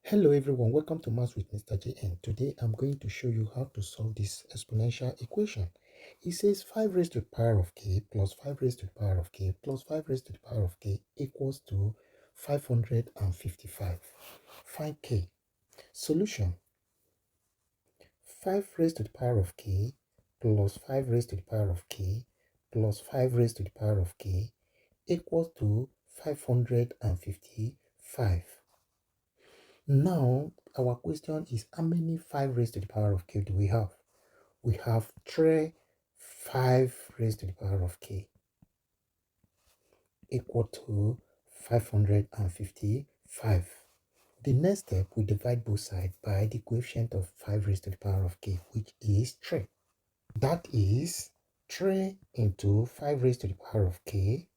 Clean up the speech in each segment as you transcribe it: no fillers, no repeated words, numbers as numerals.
Hello everyone, welcome to Maths with Mr. JN. Today I'm going to show you how to solve this exponential equation. It says 5 raised to the power of k plus 5 raised to the power of k plus 5 raised to the power of k equals to 555. Find k. Solution: 5 raised to the power of k plus 5 raised to the power of k plus 5 raised to the power of k equals to 555. Now, our question is, how many 5 raised to the power of k do we have? We have 5 raised to the power of k equal to 555. The next step, we divide both sides by the coefficient of 5 raised to the power of k, which is 3. That is 3 into 5 raised to the power of k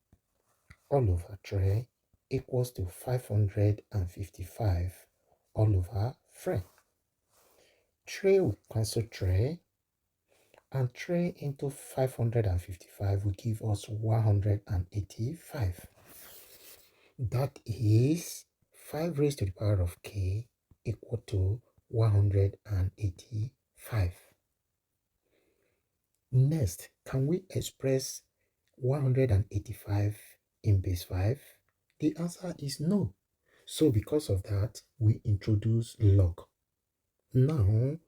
all over 3 equals to 555 all over 3. 3 will cancel 3, and 3 into 555 will give us 185. That is 5 raised to the power of k equal to 185. Next, can we express 185 in base 5? The answer is no. So because of that, we introduce log. Now,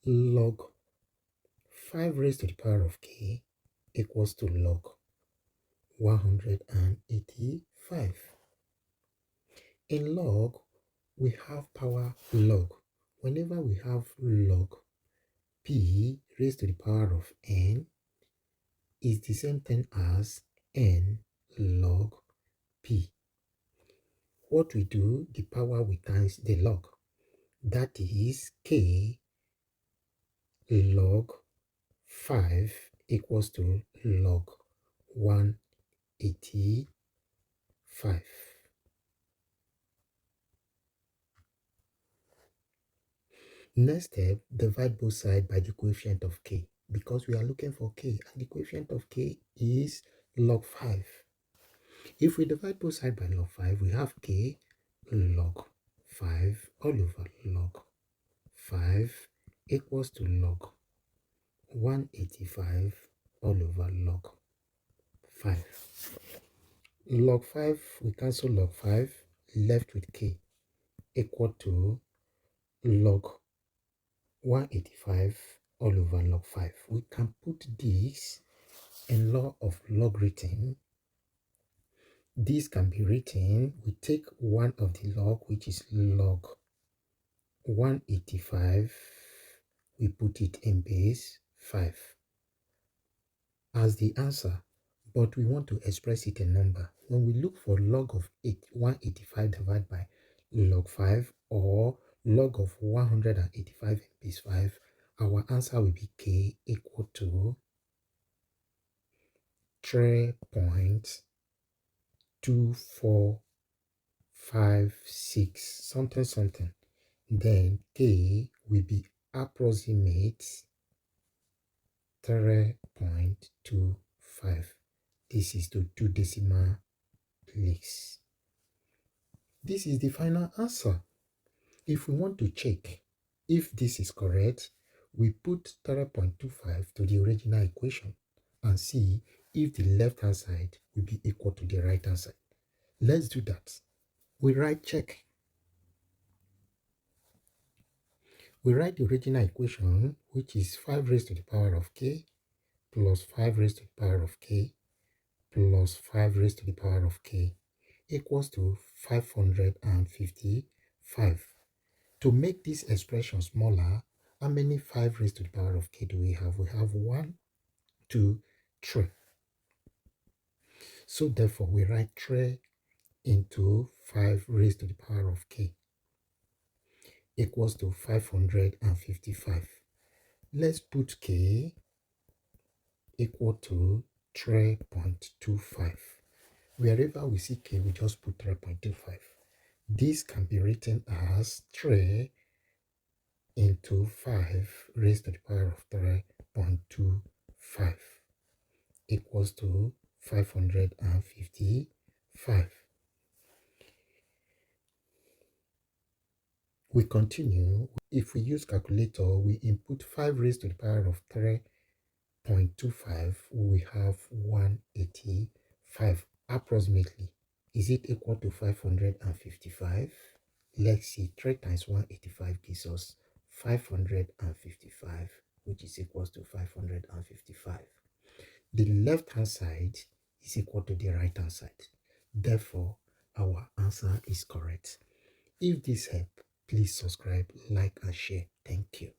log 5 raised to the power of k equals to log 185. In log, we have power log. Whenever we have log, p raised to the power of n is the same thing as n log p. What we do, the power we times the log. That is k log 5 equals to log 185. Next step, divide both sides by the coefficient of k, because we are looking for k and the coefficient of k is log 5. If we divide both sides by log 5, we have k log 5 all over log 5 equals to log 185 all over log 5. Log 5, we cancel log 5, left with k equal to log 185 all over log 5. We can put this in law of logarithm. This can be written, we take one of the log, which is log 185, we put it in base 5 as the answer, but we want to express it in number. When we look for log of 185 divided by log 5 or log of 185 in base 5, our answer will be k equal to 3.2456 something. Then k will be approximate 3.25. This is to 2 decimal place. This is the final answer. If we want to check if this is correct, we put 3.25 to the original equation and see if the left hand side will be equal to the right hand side. Let's do that. We write check. We write the original equation, which is 5 raised to the power of k plus 5 raised to the power of k plus 5 raised to the power of k equals to 555. To make this expression smaller, how many 5 raised to the power of k do we have? We have 1, 2, 3. So therefore, we write 3 into 5 raised to the power of k equals to 555. Let's put k equal to 3.25. Wherever we see k, we just put 3.25. This can be written as 3 into 5 raised to the power of 3.25 equals to 555. We continue. If we use calculator, we input 5 raised to the power of 3.25. We have 185 approximately. Is it equal to 555? Let's see, 3 times 185 gives us 555, which is equals to 555. The left hand side is equal to the right hand side. Therefore, our answer is correct. If this helped, please subscribe, like, and share. Thank you.